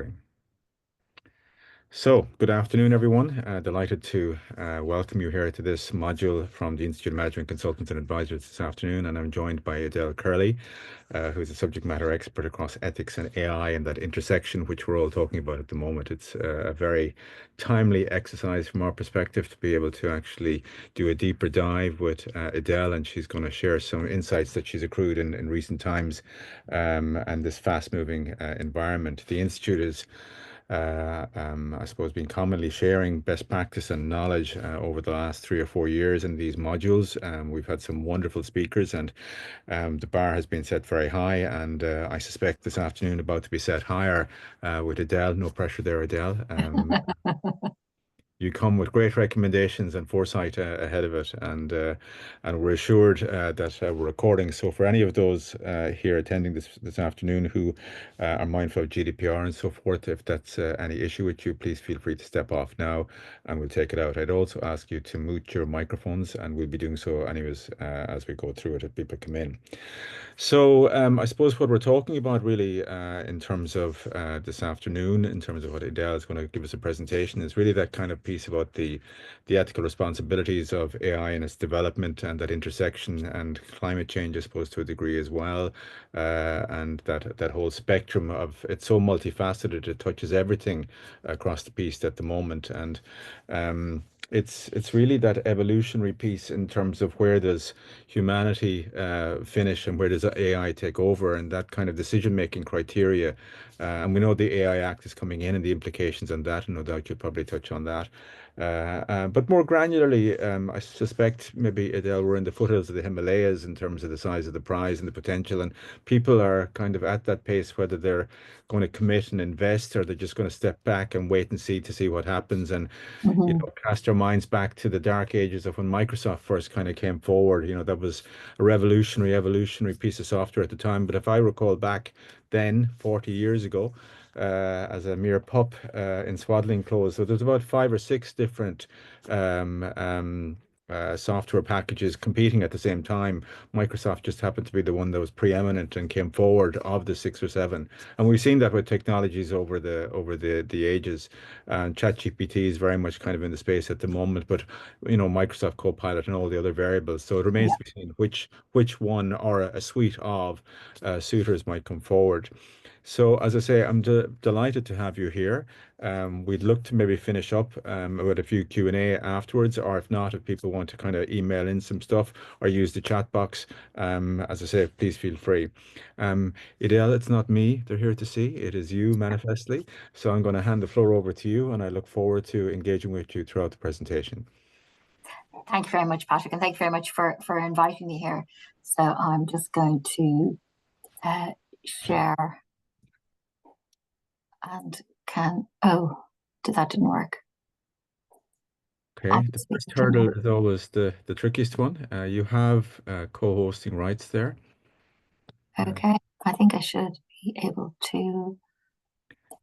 Recording. So, good afternoon, everyone. Delighted to welcome you here to this module from the Institute of Management Consultants and Advisors this afternoon. And I'm joined by Edel Kirley, who's a subject matter expert across ethics and AI and that intersection, which we're all talking about at the moment. It's a very timely exercise from our perspective to be able to actually do a deeper dive with Edel, and she's going to share some insights that she's accrued in recent times and this fast-moving environment. The Institute is I suppose, been commonly sharing best practice and knowledge over the last 3 or 4 years in these modules. We've had some wonderful speakers, and the bar has been set very high. And I suspect this afternoon about to be set higher with Edel. No pressure there, Edel. You come with great recommendations and foresight ahead of it, and we're assured that we're recording. So for any of those here attending this afternoon who are mindful of GDPR and so forth, if that's any issue with you, please feel free to step off now, and we'll take it out. I'd also ask you to mute your microphones, and we'll be doing so anyways as we go through it if people come in. So I suppose what we're talking about really in terms of this afternoon, in terms of what Edel is going to give us a presentation, is really that kind of piece about the ethical responsibilities of AI and its development and that intersection and climate change, I suppose, to a degree as well, and that whole spectrum of it's so multifaceted, it touches everything across the piece at the moment. And it's really that evolutionary piece in terms of where does humanity finish and where does AI take over, and that kind of decision-making criteria. And we know the AI Act is coming in and the implications on that, and no doubt you'll probably touch on that. But more granularly, I suspect maybe, Edel, we're in the foothills of the Himalayas in terms of the size of the prize and the potential, and people are kind of at that pace, whether they're going to commit and invest or they're just going to step back and wait and see to see what happens. And cast our minds back to the dark ages of when Microsoft first kind of came forward. That was a evolutionary piece of software at the time. But if I recall back then, 40 years ago, as a mere pup in swaddling clothes, so there's about 5 or 6 different software packages competing at the same time. Microsoft just happened to be the one that was preeminent and came forward of the 6 or 7. And we've seen that with technologies over the ages. And ChatGPT is very much kind of in the space at the moment, but Microsoft Copilot and all the other variables. So it remains to be seen which one or a suite of suitors might come forward. So, as I say, I'm delighted to have you here. We'd look to maybe finish up with a few Q&A afterwards, or if not, if people want to kind of email in some stuff or use the chat box, as I say, please feel free. Edel, it's not me they're here to see, it is you manifestly. So I'm going to hand the floor over to you, and I look forward to engaging with you throughout the presentation. Thank you very much, Patrick, and thank you very much for inviting me here. So I'm just going to share. And that didn't work. Okay, the first hurdle is always the trickiest one. You have co-hosting rights there. Okay, I think I should be able to.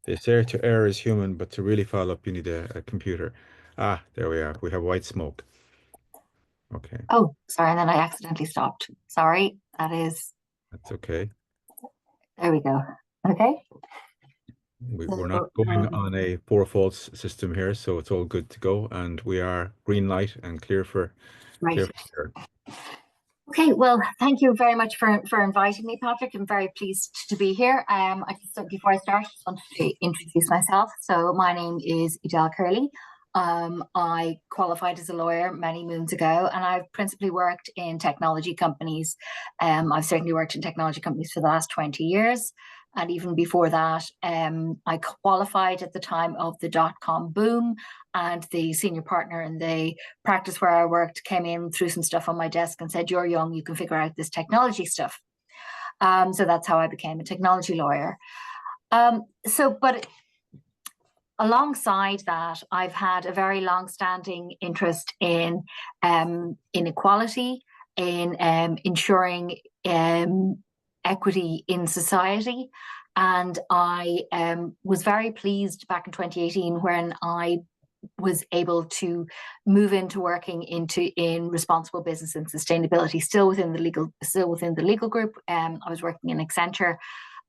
They say to err is human, but to really follow up, you need a computer. Ah, there we are. We have white smoke. Okay. Oh, sorry, and then I accidentally stopped. Sorry, That's okay. There we go. Okay. We're not going on a 4 faults system here, so it's all good to go, and we are green light and clear for sure. Okay, well, thank you very much for inviting me, Patrick. I'm very pleased to be here. Before I start, I just wanted to introduce myself. So my name is Edel Kirley. I qualified as a lawyer many moons ago, and I've principally worked in technology companies. I've certainly worked in technology companies for the last 20 years. And even before that, I qualified at the time of the dot-com boom, and the senior partner in the practice where I worked came in, threw some stuff on my desk and said, "You're young, you can figure out this technology stuff." So that's how I became a technology lawyer. But alongside that, I've had a very long-standing interest in inequality, in ensuring equity in society. And I was very pleased back in 2018 when I was able to move into working in responsible business and sustainability, still within the legal group. I was working in Accenture,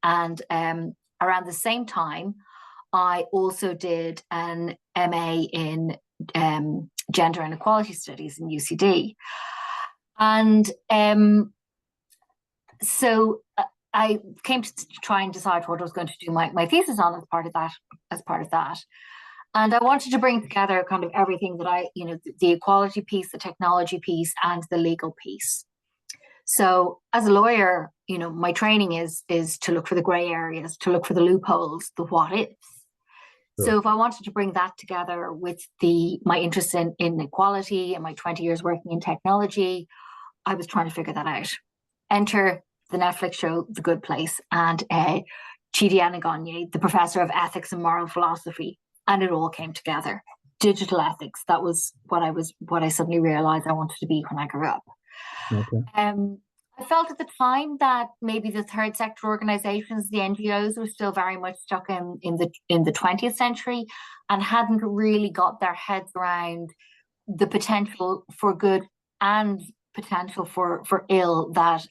and around the same time, I also did an MA in gender and equality studies in UCD. And so I came to try and decide what I was going to do my thesis on as part of that. And I wanted to bring together kind of everything that the equality piece, the technology piece, and the legal piece. So as a lawyer, my training is to look for the gray areas, to look for the loopholes, the what ifs. Sure. So if I wanted to bring that together with my interest in equality and my 20 years working in technology, I was trying to figure that out. Enter the Netflix show, The Good Place, and Chidi Anagonye, the professor of ethics and moral philosophy, and it all came together. Digital ethics, that was what I suddenly realized I wanted to be when I grew up. Okay. I felt at the time that maybe the third sector organizations, the NGOs, were still very much stuck in the 20th century and hadn't really got their heads around the potential for good and potential for ill that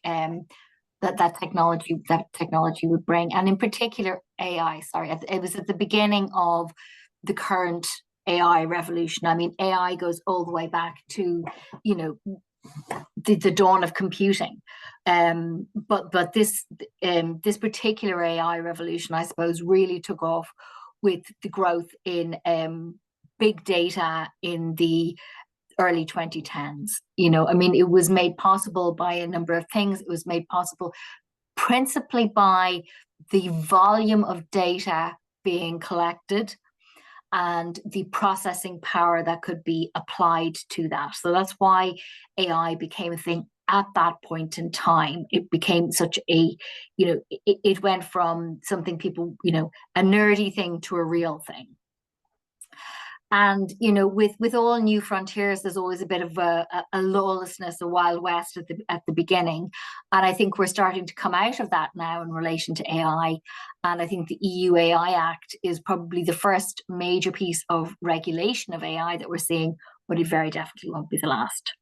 technology would bring, and in particular AI. Sorry, it was at the beginning of the current AI revolution. I mean, AI goes all the way back to the dawn of computing, but this particular AI revolution, I suppose, really took off with the growth in big data in the early 2010s. I mean, it was made possible by a number of things. It was made possible principally by the volume of data being collected and the processing power that could be applied to that. So that's why AI became a thing at that point in time. It became such a, it went from something people, a nerdy thing to a real thing. And with all new frontiers, there's always a bit of a lawlessness, a Wild West at the beginning, and I think we're starting to come out of that now in relation to AI. And I think the EU AI Act is probably the first major piece of regulation of AI that we're seeing, but it very definitely won't be the last.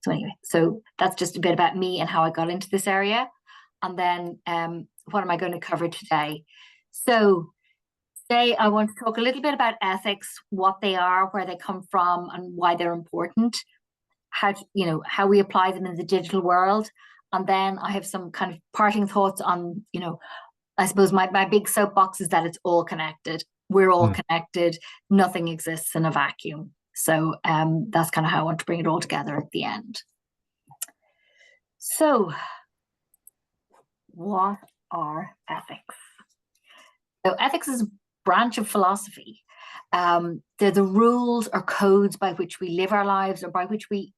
So anyway, so that's just a bit about me and how I got into this area, and then what am I going to cover today? So today, I want to talk a little bit about ethics, what they are, where they come from, and why they're important, how we apply them in the digital world. And then I have some kind of parting thoughts on, I suppose my big soapbox is that it's all connected. We're all connected. Nothing exists in a vacuum. So that's kind of how I want to bring it all together at the end. So what are ethics? So ethics is branch of philosophy. They're the rules or codes by which we live our lives, or by which we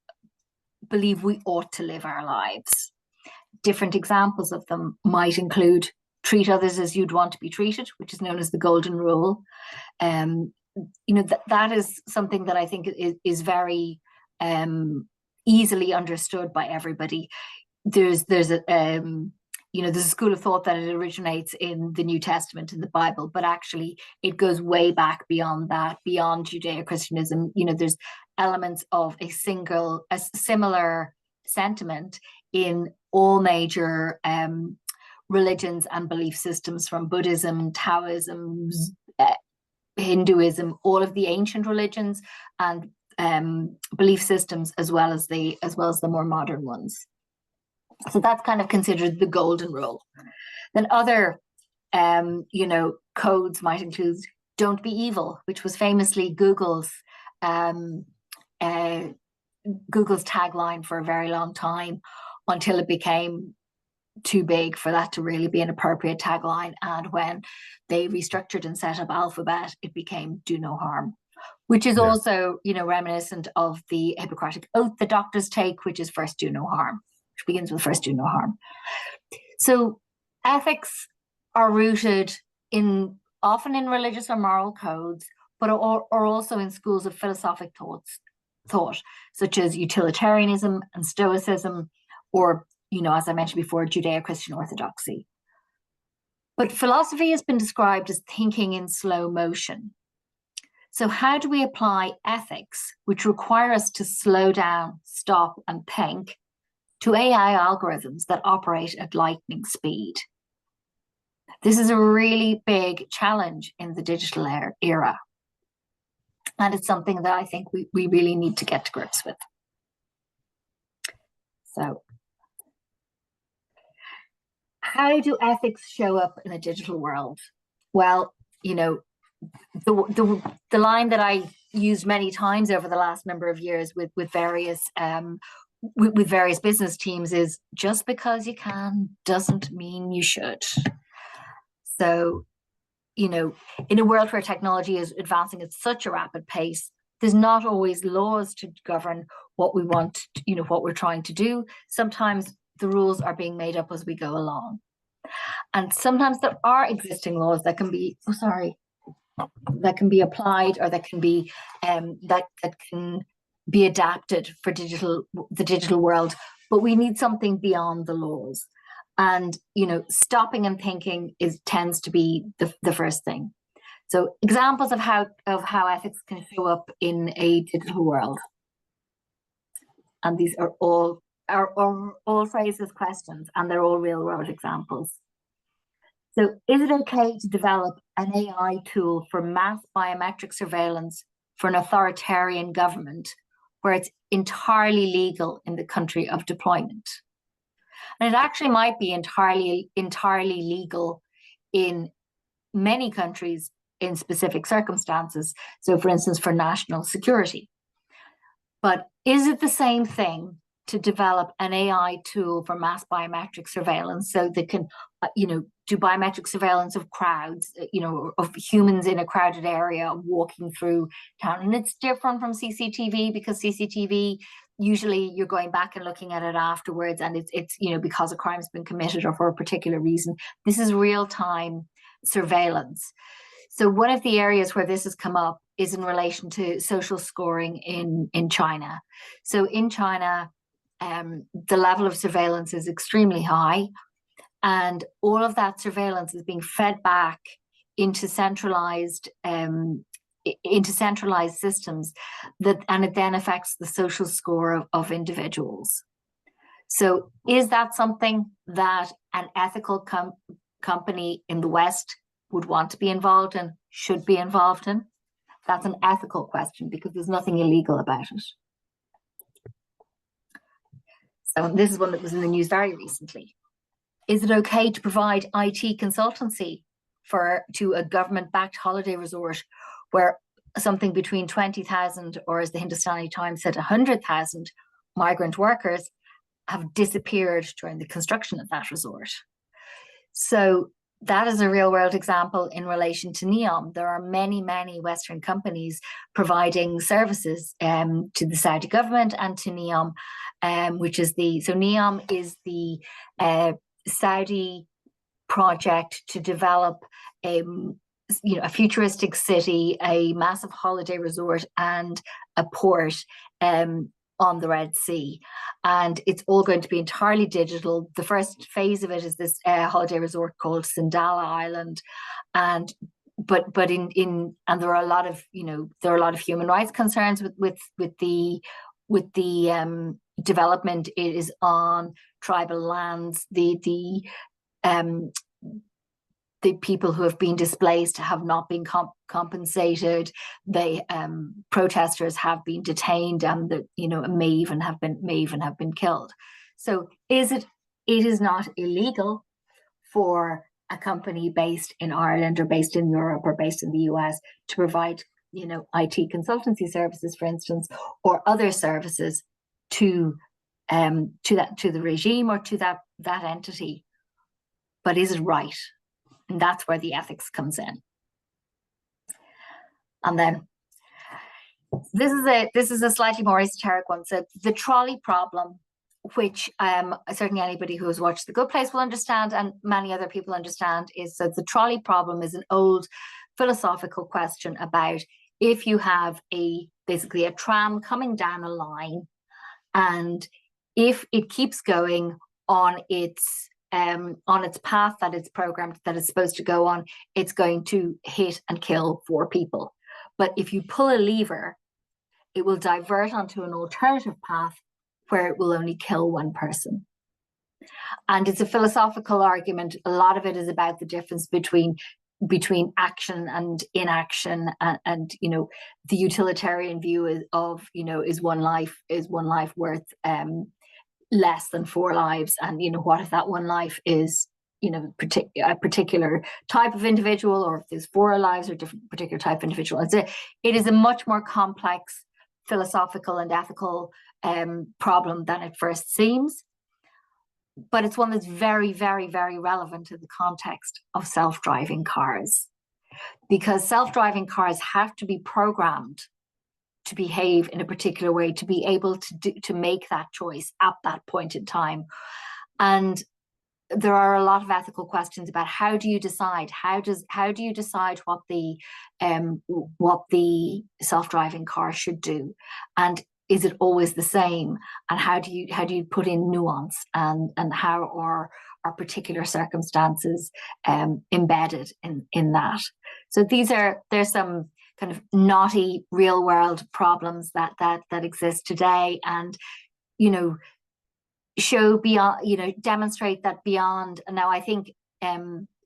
believe we ought to live our lives. Different examples of them might include treat others as you'd want to be treated, which is known as the golden rule. That is something that I think is very easily understood by everybody. There's a school of thought that it originates in the New Testament, in the Bible, but actually it goes way back beyond that, beyond Judeo-Christianism. There's elements of a similar sentiment in all major religions and belief systems, from Buddhism, Taoism, Hinduism, all of the ancient religions and belief systems, as well as the more modern ones. So that's kind of considered the golden rule. Then other, codes might include "don't be evil," which was famously Google's tagline for a very long time, until it became too big for that to really be an appropriate tagline. And when they restructured and set up Alphabet, it became "do no harm," which is also, reminiscent of the Hippocratic Oath the doctors take, which is first do no harm, which begins with first do no harm. So ethics are rooted often in religious or moral codes, but are also in schools of philosophic thought, such as utilitarianism and stoicism, or, as I mentioned before, Judeo-Christian orthodoxy. But philosophy has been described as thinking in slow motion. So how do we apply ethics, which require us to slow down, stop, and think, to AI algorithms that operate at lightning speed? This is a really big challenge in the digital era. And it's something that I think we really need to get to grips with. So, how do ethics show up in a digital world? Well, you know, the line that I used many times over the last number of years with various business teams is, just because you can doesn't mean you should. So, in a world where technology is advancing at such a rapid pace, there's not always laws to govern what we want, what we're trying to do. Sometimes the rules are being made up as we go along. And sometimes there are existing laws that can be, that can be applied, or that can be that can be adapted for the digital world, but we need something beyond the laws. And stopping and thinking tends to be the first thing. So examples of how ethics can show up in a digital world, and these are all phrased as questions, and they're all real world examples. So, is it okay to develop an AI tool for mass biometric surveillance for an authoritarian government where it's entirely legal in the country of deployment? And it actually might be entirely legal in many countries in specific circumstances. So, for instance, for national security. But is it the same thing to develop an AI tool for mass biometric surveillance, so they can, do biometric surveillance of crowds, of humans in a crowded area walking through town? And it's different from CCTV, because CCTV, usually you're going back and looking at it afterwards, and it's because a crime's been committed or for a particular reason. This is real-time surveillance. So one of the areas where this has come up is in relation to social scoring in China. So in China, the level of surveillance is extremely high, and all of that surveillance is being fed back into centralized systems, and it then affects the social score of individuals. So is that something that an ethical company in the West would want to be involved in, should be involved in? That's an ethical question, because there's nothing illegal about it. So this is one that was in the news very recently. Is it okay to provide IT consultancy to a government-backed holiday resort where something between 20,000, or as the Hindustani Times said, 100,000 migrant workers have disappeared during the construction of that resort? So that is a real world example in relation to NEOM. There are many, many Western companies providing services to the Saudi government and to NEOM, so NEOM is the Saudi project to develop a futuristic city, a massive holiday resort, and a port on the Red Sea. And it's all going to be entirely digital. The first phase of it is this holiday resort called Sindala Island. And there are a lot of human rights concerns with the development. It is on tribal lands. The people who have been displaced have not been compensated. Protesters have been detained, and may even have been killed. So it is not illegal for a company based in Ireland or based in Europe or based in the US to provide IT consultancy services, for instance, or other services to the regime or to that entity. But is it right? And that's where the ethics comes in. And then this is a slightly more esoteric one. So the trolley problem, which certainly anybody who has watched The Good Place will understand, and many other people understand, is that the trolley problem is an old philosophical question about, if you have basically a tram coming down a line, and if it keeps going on its path that it's programmed, that it's supposed to go on, it's going to hit and kill 4 people. But if you pull a lever, it will divert onto an alternative path where it will only kill 1 person. And it's a philosophical argument. A lot of it is about the difference between action and inaction, and the utilitarian view of is one life worth less than 4 lives, and what if that one life is a particular type of individual, or if there's 4 lives or different particular type of individual. It is a much more complex philosophical and ethical problem than it first seems, but it's one that's very, very, very relevant to the context of self-driving cars, because self-driving cars have to be programmed to behave in a particular way, to be able to make that choice at that point in time. And there are a lot of ethical questions about how do you decide what the self-driving car should do, and is it always the same, and how do you put in nuance, and how are particular circumstances embedded in that. So there's some kind of knotty real world problems that exist today, and show beyond, demonstrate that beyond. And now I think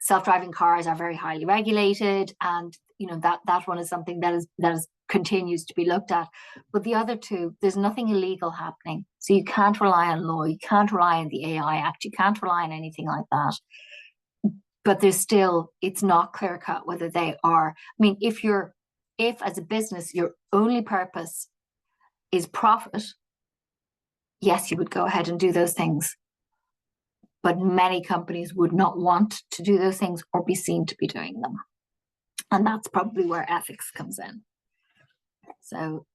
self-driving cars are very highly regulated, and that one is something that is continues to be looked at. But the other two, there's nothing illegal happening, so you can't rely on law, you can't rely on the AI Act, you can't rely on anything like that. But it's not clear cut whether they are. I mean, if as a business your only purpose is profit, yes, you would go ahead and do those things. But many companies would not want to do those things or be seen to be doing them. And that's probably where ethics comes in. So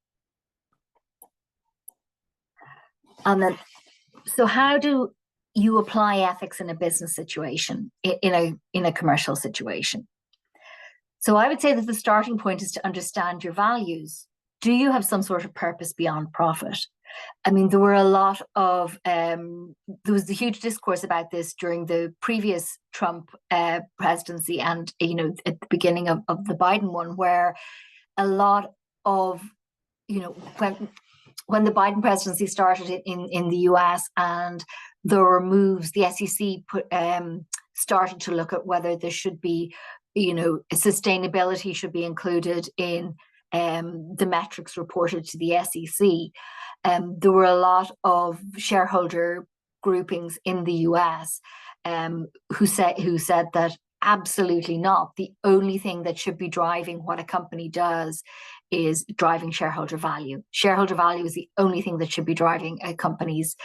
how do you apply ethics in a business situation, in a commercial situation? So I would say that the starting point is to understand your values. Do you have some sort of purpose beyond profit? I mean, there were a lot of there was a huge discourse about this during the previous Trump presidency, and at the beginning of the Biden one, where a lot of when the Biden presidency started in the US, and there were moves, the SEC started to look at whether there should be, sustainability should be included in the metrics reported to the SEC. There were a lot of shareholder groupings in the US who said that absolutely not. The only thing that should be driving what a company does is driving shareholder value. Shareholder value is the only thing that should be driving a company's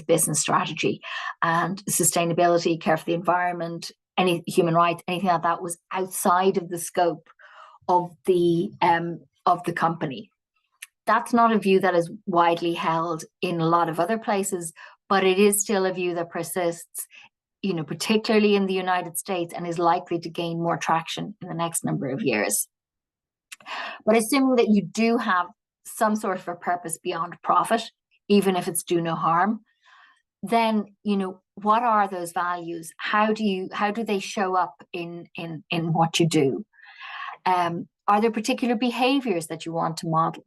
business strategy. And sustainability, care for the environment, any human rights, anything like that was outside of the scope of the company. That's not a view that is widely held in a lot of other places, but it is still a view that persists, particularly in the United States, and is likely to gain more traction in the next number of years. But assuming that you do have some sort of a purpose beyond profit, even if it's do no harm, then what are those values? How do they show up in what you do? Are there particular behaviors that you want to model?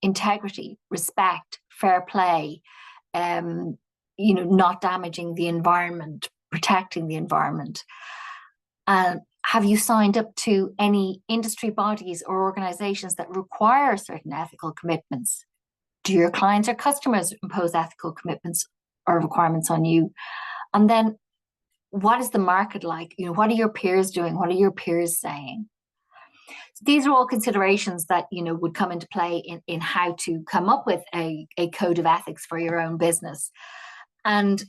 Integrity, respect, fair play, not damaging the environment, protecting the environment. Have you signed up to any industry bodies or organizations that require certain ethical commitments? Do your clients or customers impose ethical commitments or requirements on you? And then what is the market like? What are your peers doing? What are your peers saying? So these are all considerations that would come into play in how to come up with a code of ethics for your own business. And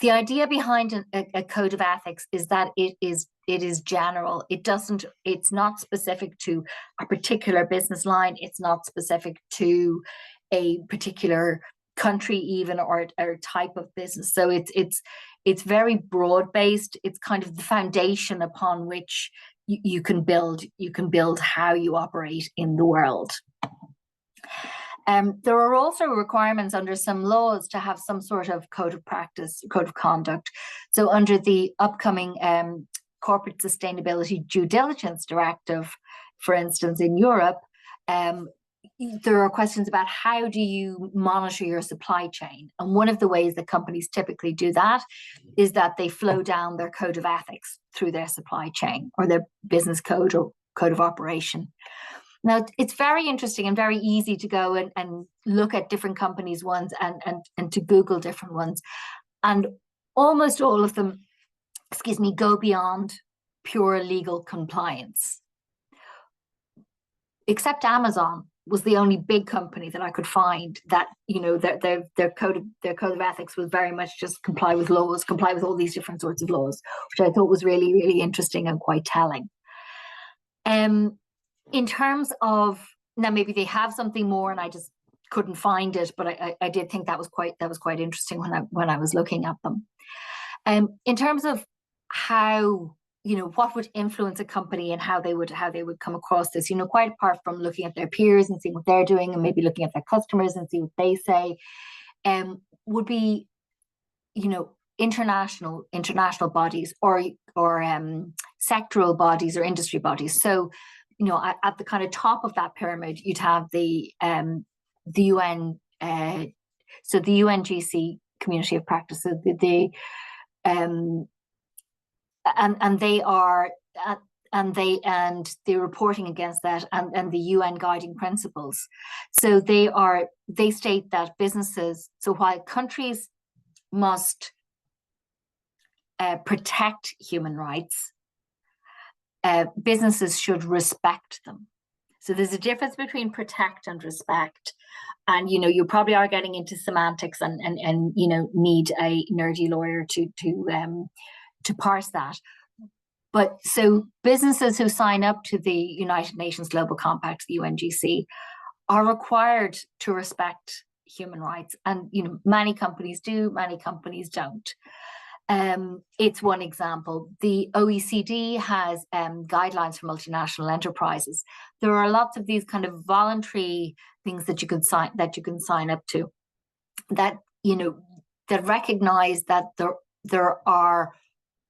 the idea behind a code of ethics is that it is general. It's not specific to a particular business line. It's not specific to a particular country even, or type of business. So it's very broad based. It's kind of the foundation upon which you can build how you operate in the world. There are also requirements under some laws to have some sort of code of practice, code of conduct. So under the upcoming Corporate Sustainability Due Diligence Directive, for instance, in Europe, there are questions about how do you monitor your supply chain. And one of the ways that companies typically do that is that they flow down their code of ethics through their supply chain or their business code or code of operation. Now, it's very interesting and very easy to go and look at different companies' ones and to Google different ones. And almost all of them, go beyond pure legal compliance. Except Amazon was the only big company that I could find that, their code of ethics was very much just comply with laws, comply with all these different sorts of laws, which I thought was really, really interesting and quite telling. In terms of, now maybe they have something more and I just couldn't find it, but I did think that was quite interesting when I was looking at them. In terms of how, what would influence a company and how they would come across this, quite apart from looking at their peers and seeing what they're doing and maybe looking at their customers and see what they say, would be, international bodies or sectoral bodies or industry bodies. So, at the kind of top of that pyramid, you'd have the UN, so the UNGC Community of Practice, so and they're reporting against that and the UN guiding principles. So they state that businesses, so while countries must protect human rights, businesses should respect them. So there's a difference between protect and respect. And, you probably are getting into semantics and need a nerdy lawyer to parse that. But so businesses who sign up to the United Nations Global Compact, the UNGC, are required to respect human rights. And, many companies do, many companies don't. It's one example. The OECD has guidelines for multinational enterprises. There are lots of these kind of voluntary things that you can sign up to, that that recognize that there are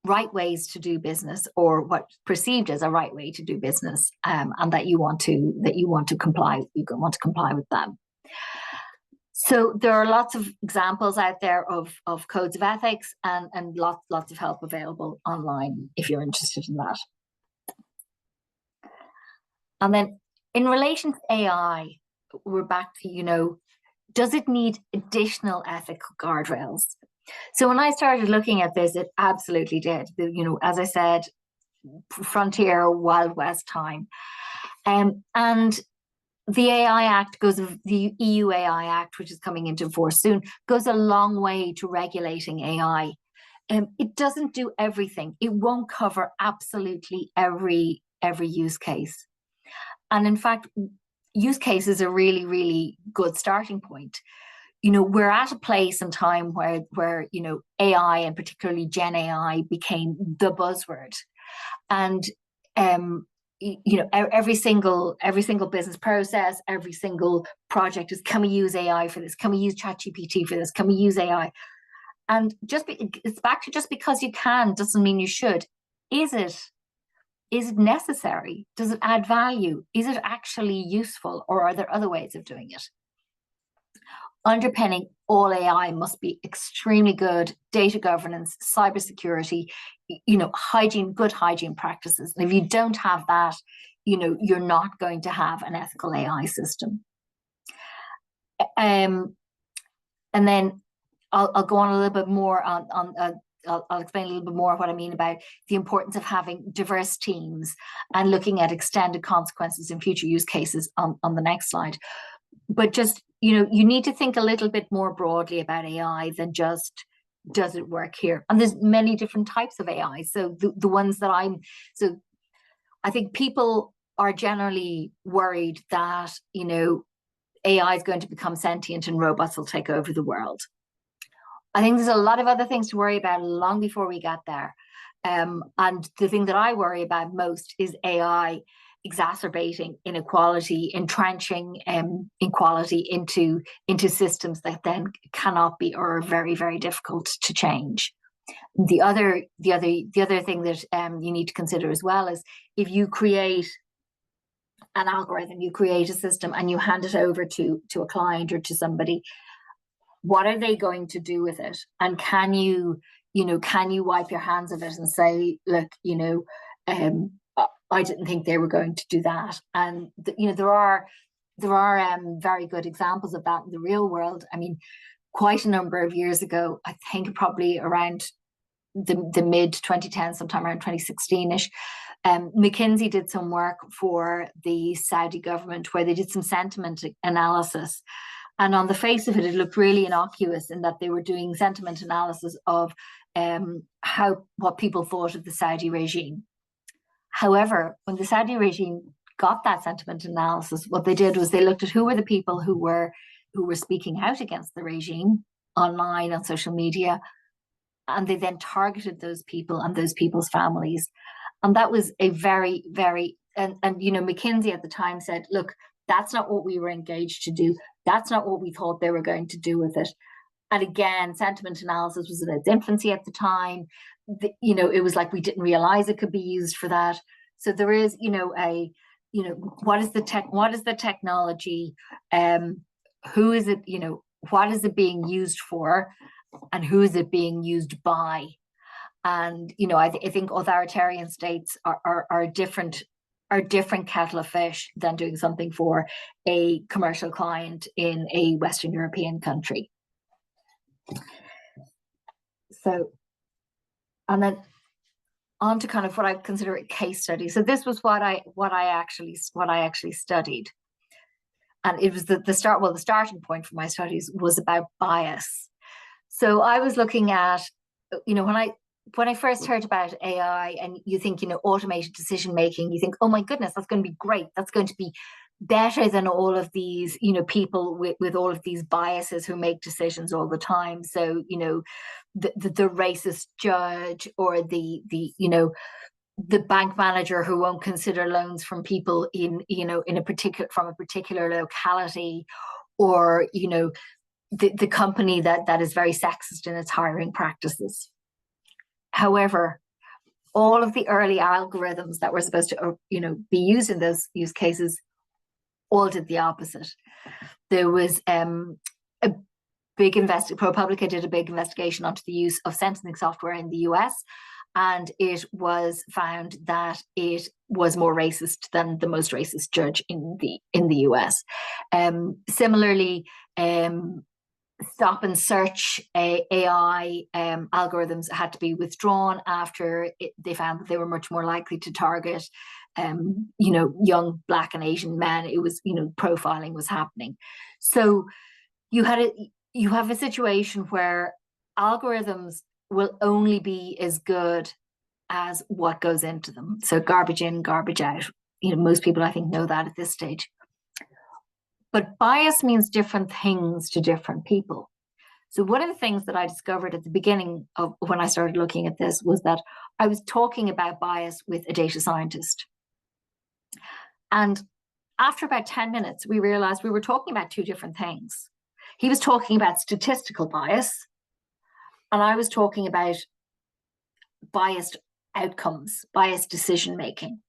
right ways to do business, or what's perceived as a right way to do business, and that you want to comply with them. So there are lots of examples out there of codes of ethics and lots of help available online if you're interested in that. And then in relation to AI, we're back to, does it need additional ethical guardrails? So when I started looking at this, it absolutely did. As I said, frontier, Wild West time. And the AI Act the EU AI Act, which is coming into force soon, goes a long way to regulating AI. It doesn't do everything. It won't cover absolutely every use case. And in fact, use cases are really, really good starting point. We're at a place and time where AI, and particularly Gen AI, became the buzzword. And every single business process, every single project is, can we use AI for this? Can we use ChatGPT for this? Can we use AI? And it's back to, just because you can doesn't mean you should. Is it necessary? Does it add value? Is it actually useful? Or are there other ways of doing it? Underpinning all AI must be extremely good data governance, cybersecurity, good hygiene practices. And if you don't have that, you're not going to have an ethical AI system. And then I'll go on a little bit more I'll explain a little bit more what I mean about the importance of having diverse teams and looking at extended consequences in future use cases on the next slide. But just, you need to think a little bit more broadly about AI than just, does it work here? And there's many different types of AI. So the ones that I think people are generally worried that, AI is going to become sentient and robots will take over the world. I think there's a lot of other things to worry about long before we get there. And the thing that I worry about most is AI exacerbating inequality, entrenching inequality into systems that then cannot be, or are very, very difficult to change. The other thing that you need to consider as well is, if you create an algorithm, you create a system and you hand it over to a client or to somebody. What are they going to do with it? And can you wipe your hands of it and say, look, I didn't think they were going to do that. And there are very good examples of that in the real world. I mean, quite a number of years ago, I think probably around the mid 2010s, sometime around 2016ish, McKinsey did some work for the Saudi government where they did some sentiment analysis. And on the face of it, it looked really innocuous in that they were doing sentiment analysis of what people thought of the Saudi regime. However, when the Saudi regime got that sentiment analysis, what they did was they looked at who were the people who were speaking out against the regime online, on social media, and they then targeted those people and those people's families. And that was a very, very, and McKinsey at the time said, look, that's not what we were engaged to do. That's not what we thought they were going to do with it. And again, sentiment analysis was in its infancy at the time. It was like we didn't realize it could be used for that. So there is, what is the technology? Who is it? What is it being used for, and who is it being used by? And I think authoritarian states are different kettle of fish than doing something for a commercial client in a Western European country. So, and then on to kind of what I consider a case study. So this was what I actually studied, and it was the start. Well, the starting point for my studies was about bias. So I was looking at, when I first heard about AI, and you think, automated decision making, you think, oh my goodness, that's going to be great. That's going to be better than all of these, people with all of these biases who make decisions all the time. So, the racist judge, or the bank manager who won't consider loans from people from a particular locality, or, the company that is very sexist in its hiring practices. However, all of the early algorithms that were supposed to, be used in those use cases all did the opposite. There was a big ProPublica did a big investigation onto the use of sentencing software in the US, and it was found that it was more racist than the most racist judge in the US. Similarly, stop and search AI algorithms had to be withdrawn after they found that they were much more likely to target young Black and Asian men. It was, profiling was happening. So you have a situation where algorithms will only be as good as what goes into them. So garbage in, garbage out. Most people, I think, know that at this stage. But bias means different things to different people. So one of the things that I discovered at the beginning of when I started looking at this was that I was talking about bias with a data scientist. And after about 10 minutes, we realized we were talking about two different things. He was talking about statistical bias, and I was talking about biased outcomes, biased decision-making.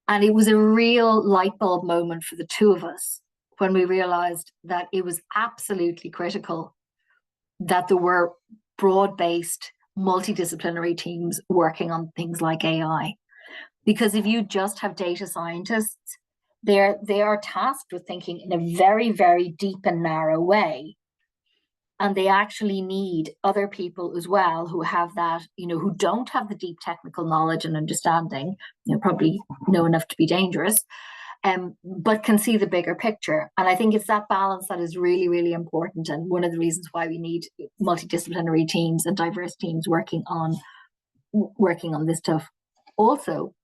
And it was a real light bulb moment for the two of us when we realized that it was absolutely critical that there were broad-based, multidisciplinary teams working on things like AI. Because if you just have data scientists, they are tasked with thinking in a very, very deep and narrow way. And they actually need other people as well who have that, who don't have the deep technical knowledge and understanding, probably know enough to be dangerous, but can see the bigger picture. And I think it's that balance that is really, really important. And one of the reasons why we need multidisciplinary teams and diverse teams working on this stuff. Also,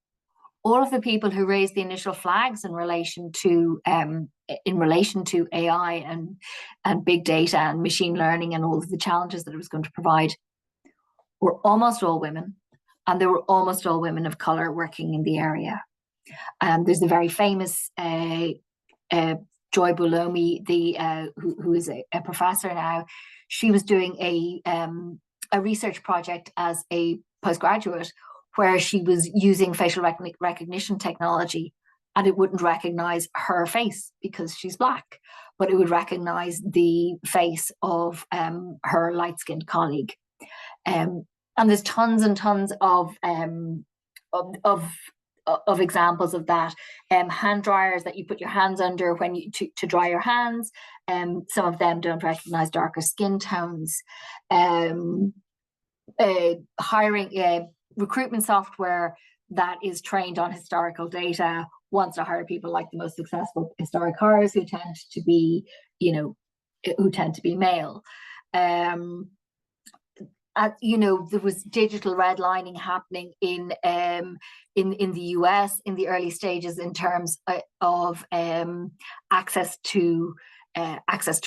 all of the people who raised the initial flags in relation to AI and big data and machine learning and all of the challenges that it was going to provide were almost all women, and there were almost all women of color working in the area. There's the very famous Joy Bulomi, who is a professor now. She was doing a research project as a postgraduate where she was using facial recognition technology and it wouldn't recognize her face because she's Black, but it would recognize the face of her light-skinned colleague. And there's tons and tons of examples of that. Hand dryers that you put your hands under when you to dry your hands. Some of them don't recognize darker skin tones. Hiring recruitment software that is trained on historical data wants to hire people like the most successful historic hires who tend to be, male. There was digital redlining happening in the US in the early stages in terms of access to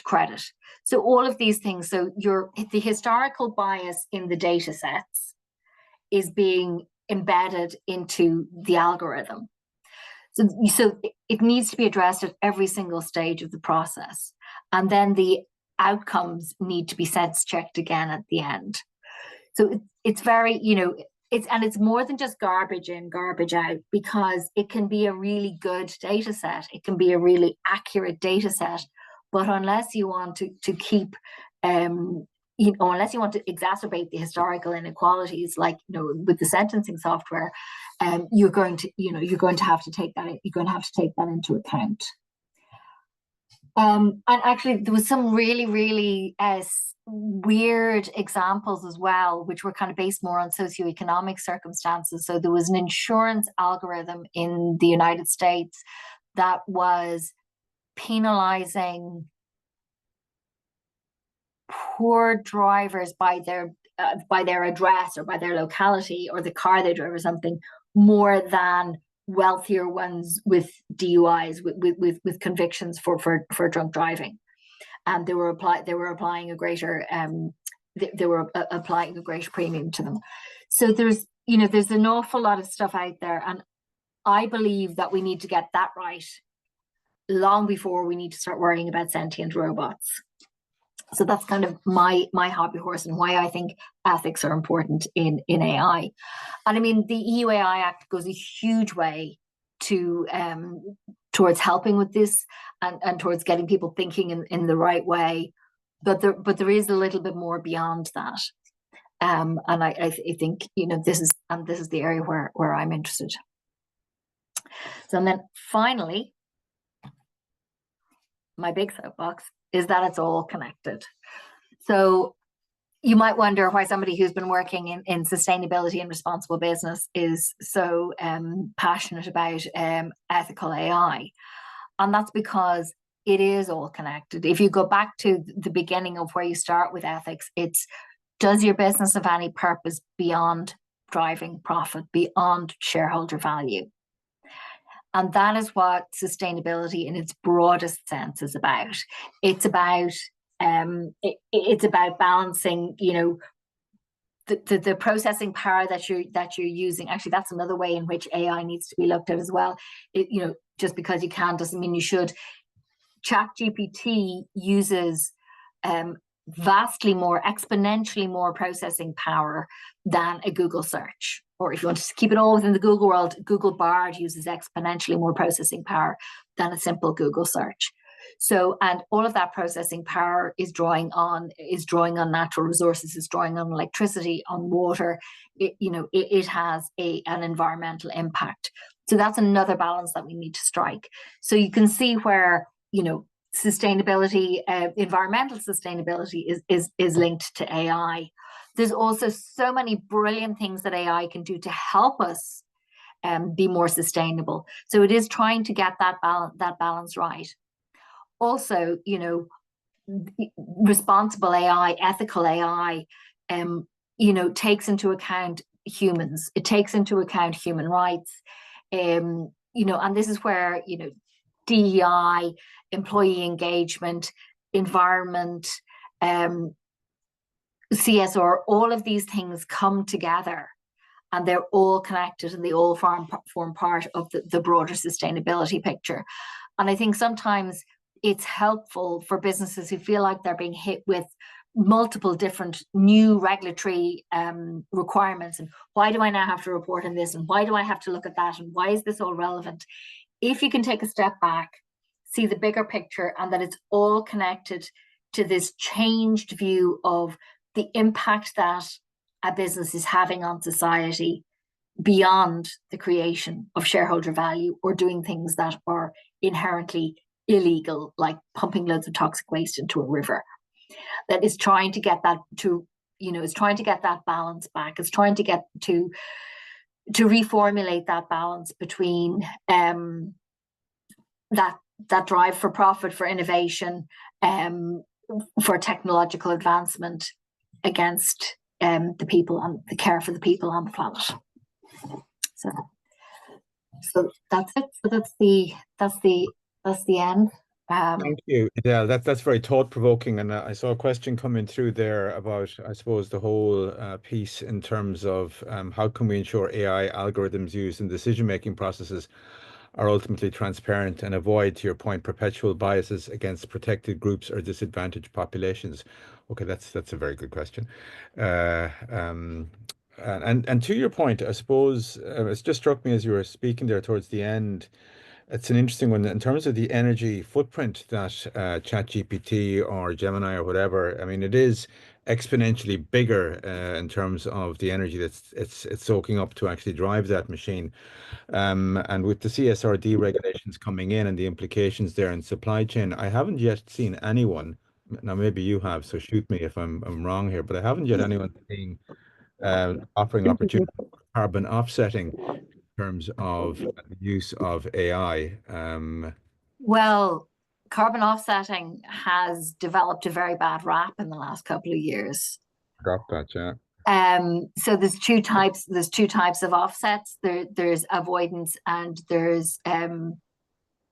credit. So all of these things. So the historical bias in the data sets is being embedded into the algorithm. So it needs to be addressed at every single stage of the process, and then the outcomes need to be sense checked again at the end. So it's very, it's more than just garbage in, garbage out, because it can be a really good data set. It can be a really accurate data set, but unless you want to keep, unless you want to exacerbate the historical inequalities, like with the sentencing software, you're going to have to take that into account. And actually, there was some really, really weird examples as well, which were kind of based more on socioeconomic circumstances. So there was an insurance algorithm in the United States that was penalizing poor drivers by their address or by their locality or the car they drove or something, more than wealthier ones with DUIs, with convictions for drunk driving. And they were applying a greater premium to them. So there's an awful lot of stuff out there, and I believe that we need to get that right long before we need to start worrying about sentient robots. So that's kind of my hobby horse and why I think ethics are important in AI. And I mean, the EU AI Act goes a huge way to towards helping with this and towards getting people thinking in the right way. But there is a little bit more beyond that. And I think this is the area where I'm interested. So and then finally, my big soapbox is that it's all connected. So you might wonder why somebody who's been working in sustainability and responsible business is so passionate about ethical AI. And that's because it is all connected. If you go back to the beginning of where you start with ethics, it's, does your business have any purpose beyond driving profit, beyond shareholder value? And that is what sustainability in its broadest sense is about. It's about balancing, the processing power that you're using. Actually, that's another way in which AI needs to be looked at as well. Just because you can doesn't mean you should. ChatGPT uses vastly more, exponentially more processing power than a Google search. Or if you want to keep it all within the Google world, Google Bard uses exponentially more processing power than a simple Google search. So, and all of that processing power is drawing on natural resources, is drawing on electricity, on water. It has an environmental impact. So that's another balance that we need to strike. So you can see where sustainability, environmental sustainability is linked to AI. There's also so many brilliant things that AI can do to help us be more sustainable. So it is trying to get that balance right. Also, responsible AI, ethical AI, takes into account humans. It takes into account human rights, and this is where DEI, employee engagement, environment, CSR, all of these things come together, and they're all connected, and they all form part of the broader sustainability picture. And I think sometimes it's helpful for businesses who feel like they're being hit with multiple different new regulatory requirements, and why do I now have to report on this, and why do I have to look at that, and why is this all relevant? if you can take a step back, see the bigger picture, and that it's all connected to this changed view of the impact that a business is having on society beyond the creation of shareholder value or doing things that are inherently illegal, like pumping loads of toxic waste into a river. That is trying to get that to, is trying to get that balance back. It's trying to get to reformulate that balance between that drive for profit, for innovation, for technological advancement against the people and the care for the people on the planet. So that's it. So that's the end. Thank you, Edel. That's very thought-provoking, and I saw a question coming through there about, I suppose, the whole piece in terms of how can we ensure AI algorithms used in decision-making processes are ultimately transparent and avoid, to your point, perpetual biases against protected groups or disadvantaged populations. Okay, that's a very good question. And to your point, I suppose it's just struck me as you were speaking there towards the end. It's an interesting one in terms of the energy footprint that ChatGPT or Gemini or whatever. I mean, it is exponentially bigger in terms of the energy that's it's soaking up to actually drive that machine. And with the CSRD regulations coming in and the implications there in supply chain, I haven't yet seen anyone. Now, maybe you have, so shoot me if I'm wrong here, but I haven't yet anyone seeing offering opportunity for carbon offsetting terms of the use of AI. Well, carbon offsetting has developed a very bad rap in the last couple of years. Got that, yeah. So there's two types. There's two types of offsets. There's avoidance and there's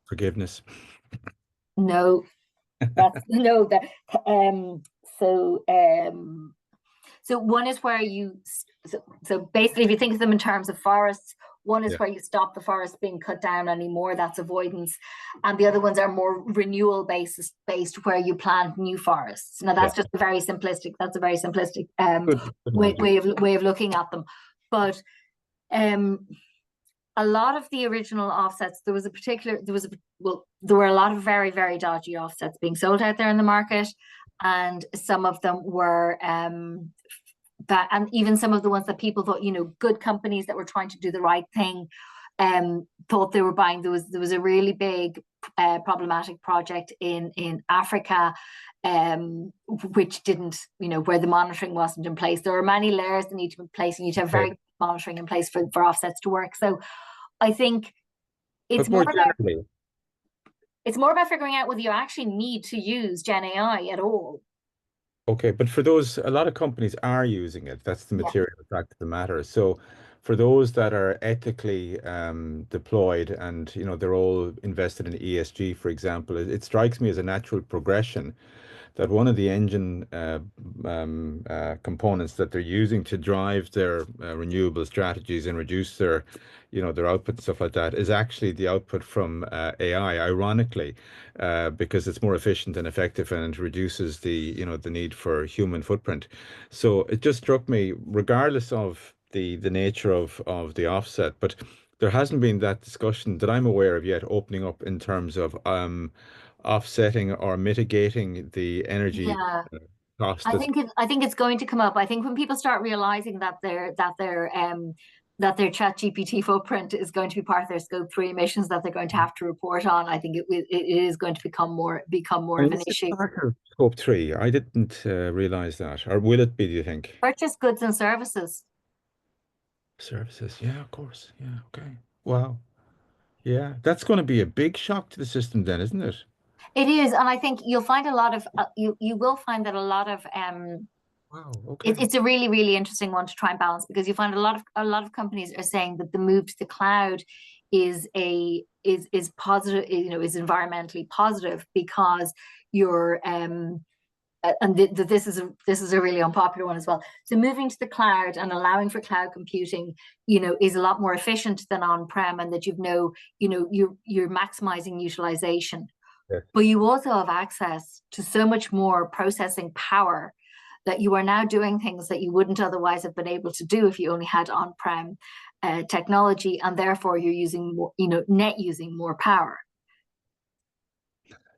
Forgiveness. no. That's no. That so so one is where so basically, if you think of them in terms of forests, one is where you stop the forest being cut down anymore. That's avoidance, and the other ones are more renewal based, where you plant new forests. Now that's just a very simplistic. That's a very simplistic way of looking at them, but a lot of the original offsets, there were a lot of very, very dodgy offsets being sold out there in the market, and some of them were and even some of the ones that people thought, good companies that were trying to do the right thing, thought they were buying. There was a really big problematic project in Africa, which didn't, where the monitoring wasn't in place. There are many layers that need to be in place. You need to have very good monitoring in place for offsets to work. So I think it's more about figuring out whether you actually need to use Gen AI at all. Okay, but for those, a lot of companies are using it. That's the material fact of the matter. So for those that are ethically deployed and they're all invested in ESG, for example, it strikes me as a natural progression that one of the engine components that they're using to drive their renewable strategies and reduce their their output and stuff like that is actually the output from AI, ironically, because it's more efficient and effective and it reduces the the need for human footprint. So it just struck me, regardless of the nature of the offset, but there hasn't been that discussion that I'm aware of yet opening up in terms of offsetting or mitigating the energy cost. I think it's going to come up. I think when people start realizing that their ChatGPT footprint is going to be part of their scope 3 emissions that they're going to have to report on, I think it is going to become more of an issue. Scope 3, I didn't realize that. Or will it be, do you think? Purchase goods and services. Services, yeah, of course. Yeah, okay. Wow. Yeah, that's going to be a big shock to the system then, isn't it? It is, and I think you'll find a lot of you will find that a lot of wow, okay. It's a really, really interesting one to try and balance, because you find a lot of companies are saying that the move to the cloud is positive, is environmentally positive, because you're this is a really unpopular one as well. So moving to the cloud and allowing for cloud computing, is a lot more efficient than on-prem, and that you're maximizing utilization. Yes. But you also have access to so much more processing power that you are now doing things that you wouldn't otherwise have been able to do if you only had on-prem. technology, and therefore you're using more, net using more power.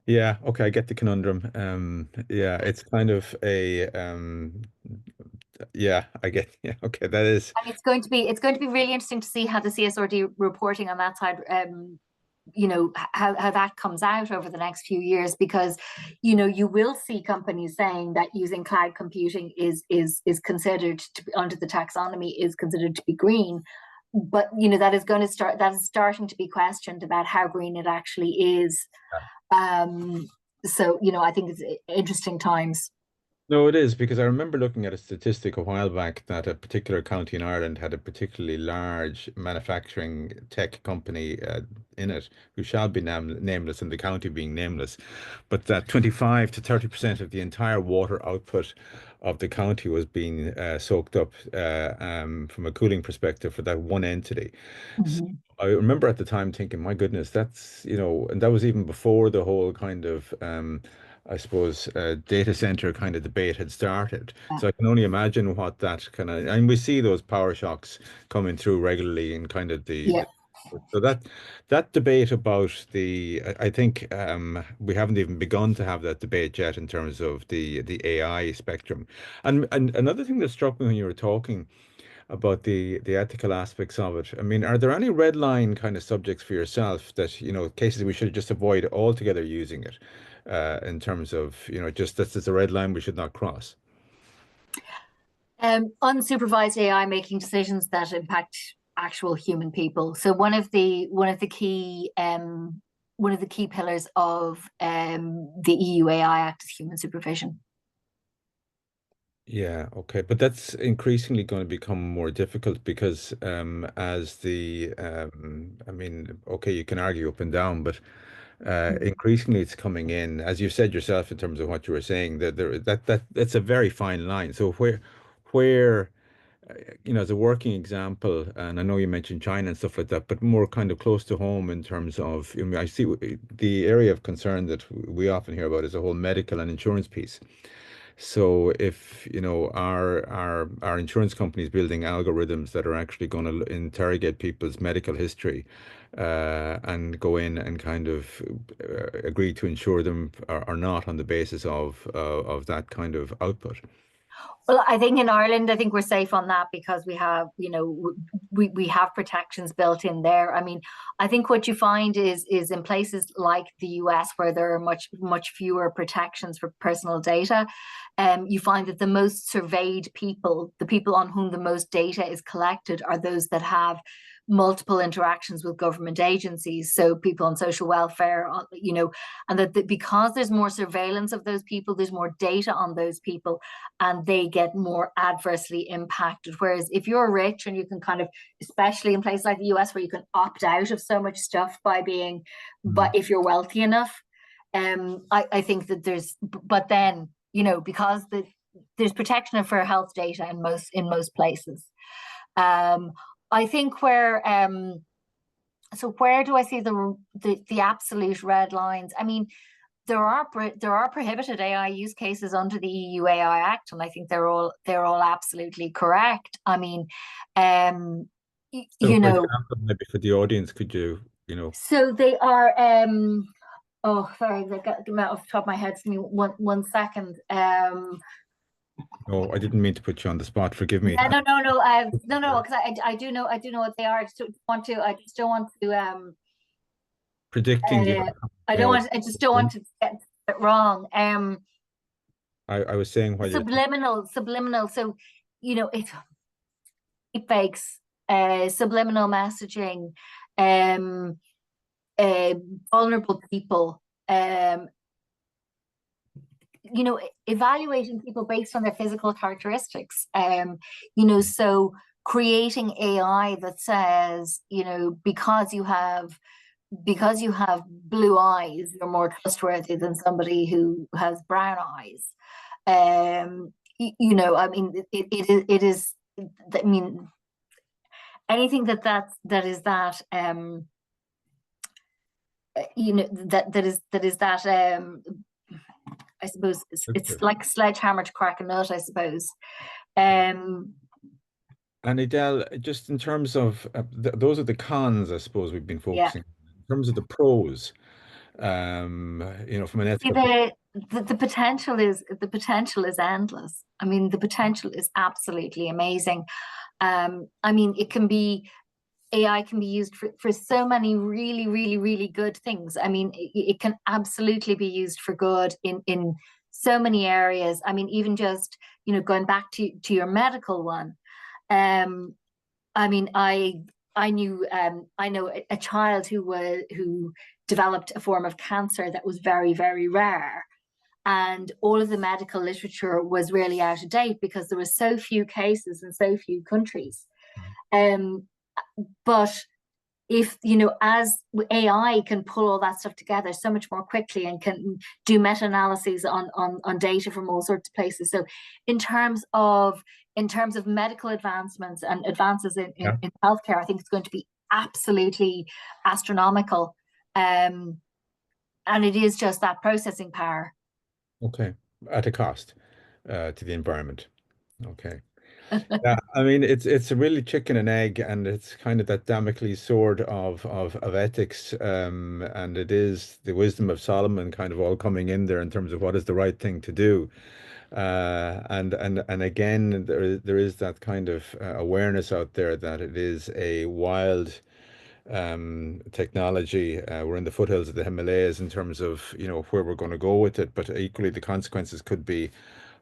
Yeah, okay, I get the conundrum. Yeah, it's kind of a yeah, I get yeah, okay, that is And it's going to be really interesting to see how the CSRD reporting on that side, how that comes out over the next few years, because you will see companies saying that using cloud computing is considered to be, under the taxonomy, is considered to be green, but that is starting to be questioned about how green it actually is. So I think it's interesting times. no, it is because I remember looking at a statistic a while back that a particular county in Ireland had a particularly large manufacturing tech company in it, who shall be nameless, and the county being nameless, but that 25 to 30% of the entire water output of the county was being soaked up from a cooling perspective for that one entity. So Mhm. I remember at the time thinking, my goodness, that's, and that was even before the whole kind of I suppose, data center kind of debate had started. Yeah. So I can only imagine what that kind of, and we see those power shocks coming through regularly in kind of Yeah. so that debate about I think we haven't even begun to have that debate yet in terms of the AI spectrum. And another thing that struck me when you were talking about the ethical aspects of it. I mean, are there any red line kind of subjects for yourself that, cases we should just avoid altogether using it, in terms of, just this is a red line we should not cross? Unsupervised AI making decisions that impact actual human people. So one of the key pillars of the EU AI Act is human supervision. Yeah, okay. But that's increasingly going to become more difficult because as I mean, okay, you can argue up and down, but increasingly it's coming in, as you said yourself in terms of what you were saying, that that's a very fine line. So where as a working example, and I know you mentioned China and stuff like that, but more kind of close to home in terms of, I mean, I see the area of concern that we often hear about is the whole medical and insurance piece. So if, our insurance companies building algorithms that are actually going to interrogate people's medical history, and go in and kind of agree to insure them or not on the basis of that kind of output. Well, I think in Ireland, I think we're safe on that because we have, we have protections built in there. I mean, I think what you find is in places like the US where there are much fewer protections for personal data, you find that the most surveyed people, the people on whom the most data is collected, are those that have multiple interactions with government agencies. So people on social welfare, and that because there's more surveillance of those people, there's more data on those people, and they get more adversely impacted. Whereas if you're rich and you can kind of, especially in places like the US where you can opt out of so much stuff but Mhm. if you're wealthy enough, I think that but then, because there's protection for health data in most places. Um, I think where do I see the absolute red lines? I mean, there are prohibited AI use cases under the EU AI Act, and I think they're all absolutely correct. I mean, um, So you for know, example, maybe for the audience, could you, so they are. Oh, sorry, they got them out off the top of my head. Give me one second. no, I didn't mean to put you on the spot. Forgive me. Yeah, no, because I do know what they are. I just don't want to. Predicting the Uh, outcome, I just don't want to get it wrong. I was saying while you Subliminal. So, it fakes, subliminal messaging, um, uh, vulnerable people, evaluating people based on their physical characteristics. So creating AI that says, because you have blue eyes, you're more trustworthy than somebody who has brown eyes. I mean, it is. I mean, anything that is that that is that I suppose it's like a sledgehammer to crack a nut, I suppose. Um And Adele, just in terms of those are the cons, I suppose we've been Yeah. focusing on. In terms of the pros, from an See, ethical the potential is endless. I mean, the potential is absolutely amazing. I mean, AI can be used for so many really, really, really good things. I mean, it can absolutely be used for good in so many areas. I mean, even just, going back to your medical one. Um, I mean, I know a child who developed a form of cancer that was very, very rare. And all of the medical literature was really out of date because there were so few cases in so few countries. Um, but if as AI can pull all that stuff together so much more quickly and can do meta-analyses on data from all sorts of places. So in terms of medical advancements and advances Yeah. in healthcare, I think it's going to be absolutely astronomical. And it is just that processing power. Okay. At a cost to the environment. Okay. Yeah, I mean it's a really chicken and egg, and it's kind of that Damocles sword of ethics, and it is the wisdom of Solomon kind of all coming in there in terms of what is the right thing to do. And again, there is that kind of awareness out there that it is a wild technology. We're in the foothills of the Himalayas in terms of, where we're going to go with it, but equally the consequences could be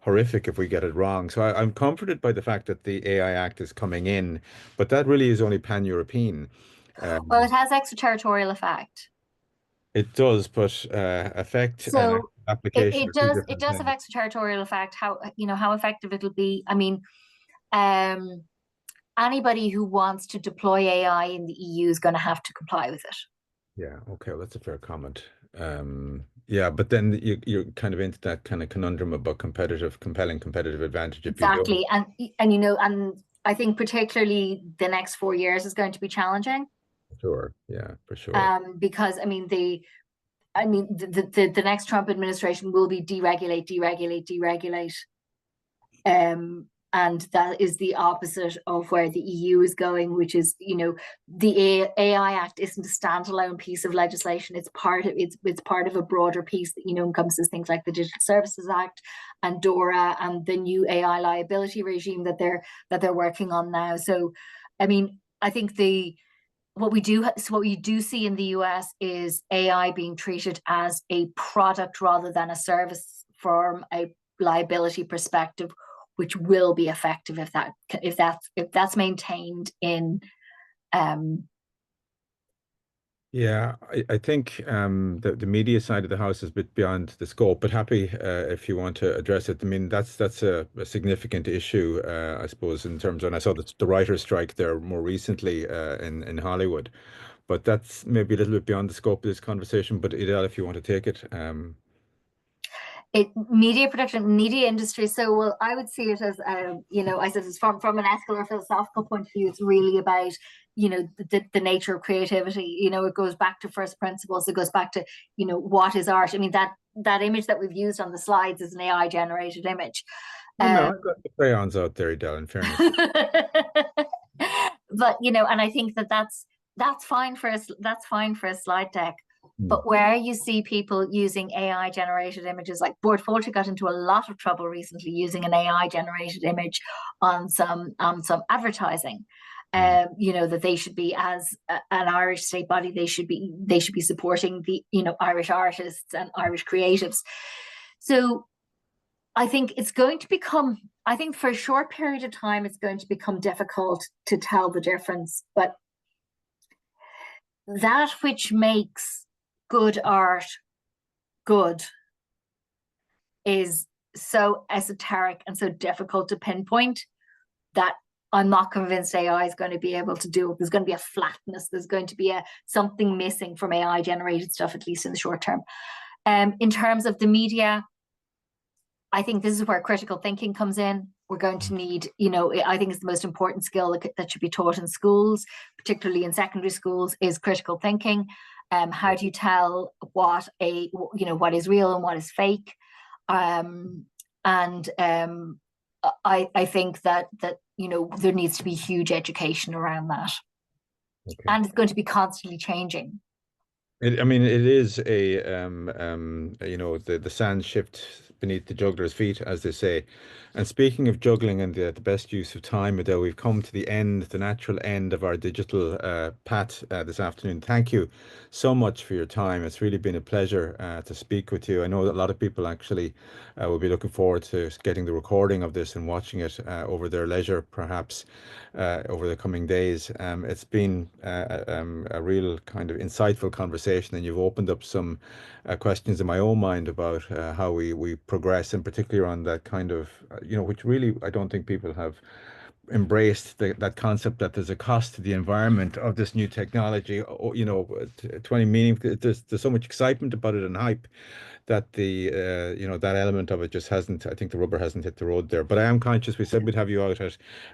horrific if we get it wrong. So I'm comforted by the fact that the AI Act is coming in, but that really is only pan-European. Well, Um, it has extraterritorial effect. it does, but effect and So application are two it different does have things. extraterritorial effect. How effective it'll be. I mean, um, anybody who wants to deploy AI in the EU is going to have to comply with it. Yeah, okay, well, that's a fair comment. Yeah, but then you're kind of into that kind of conundrum about compelling competitive advantage if you don't. Exactly, and I think particularly the next 4 years is going to be challenging. Sure, yeah, for sure. Because the next Trump administration will be deregulate, deregulate, deregulate. And that is the opposite of where the EU is going, which is, the AI Act isn't a standalone piece of legislation. It's part of a broader piece that encompasses things like the Digital Services Act and DORA and the new AI liability regime that they're working on now. So, I mean, I think what we do see in the US is AI being treated as a product rather than a service from a liability perspective, which will be effective if that's maintained in um Yeah, I think the media side of the house is a bit beyond the scope, but happy if you want to address it. I mean, that's a significant issue, I suppose, in terms of, and I saw the writer's strike there more recently in Hollywood, but that's maybe a little bit beyond the scope of this conversation. But Edel, if you want to take it, media production, media industry. So, well, I would see it as, I said, it's from an ethical or philosophical point of view. It's really about, the nature of creativity. It goes back to first principles. It goes back to, what is art. I mean, that image that we've used on the slides is an AI generated image. oh no, Um, I've got the crayons out there, Edel, in fairness. but and I think that's fine for us. That's fine for a slide deck. Hmm. But where you see people using AI generated images, like Board got into a lot of trouble recently using an AI generated image on some advertising. Hmm. That they should be, as an Irish state body, they should be supporting the Irish artists and Irish creatives. So I think it's going to become, I think for a short period of time, it's going to become difficult to tell the difference. But that which makes good art good is so esoteric and so difficult to pinpoint that I'm not convinced AI is going to be able to do it. There's going to be a flatness. There's going to be something missing from AI generated stuff, at least in the short term. In terms of the media, I think this is where critical thinking comes in. We're going to need, I think it's the most important skill that should be taught in schools, particularly in secondary schools, is critical thinking. How do you tell what is real and what is fake? And I think that there needs to be huge education around that. Okay. And it's going to be constantly changing. I mean, it is the sand shift beneath the juggler's feet, as they say. And speaking of juggling and the best use of time, Edel, we've come to the end, the natural end of our digital pat this afternoon. Thank you so much for your time. It's really been a pleasure to speak with you. I know that a lot of people actually will be looking forward to getting the recording of this and watching it over their leisure, perhaps over the coming days. It's been a real kind of insightful conversation, and you've opened up some questions in my own mind about how we progress, and particularly on that kind of, which really I don't think people have embraced that concept that there's a cost to the environment of this new technology. 20 meaning, there's so much excitement about it and hype that that element of it just hasn't, I think the rubber hasn't hit the road there. But I am conscious, we said we'd have you out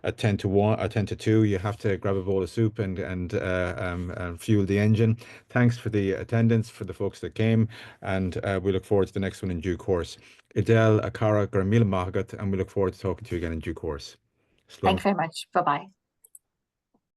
at 10 to 1 or 10 to 2. You have to grab a bowl of soup and fuel the engine. Thanks for the attendance, for the folks that came, and we look forward to the next one in due course. Edel, Akara, Garmila Mahagat, and we look forward to talking to you again in due course. Thanks Slán. very much. Bye bye.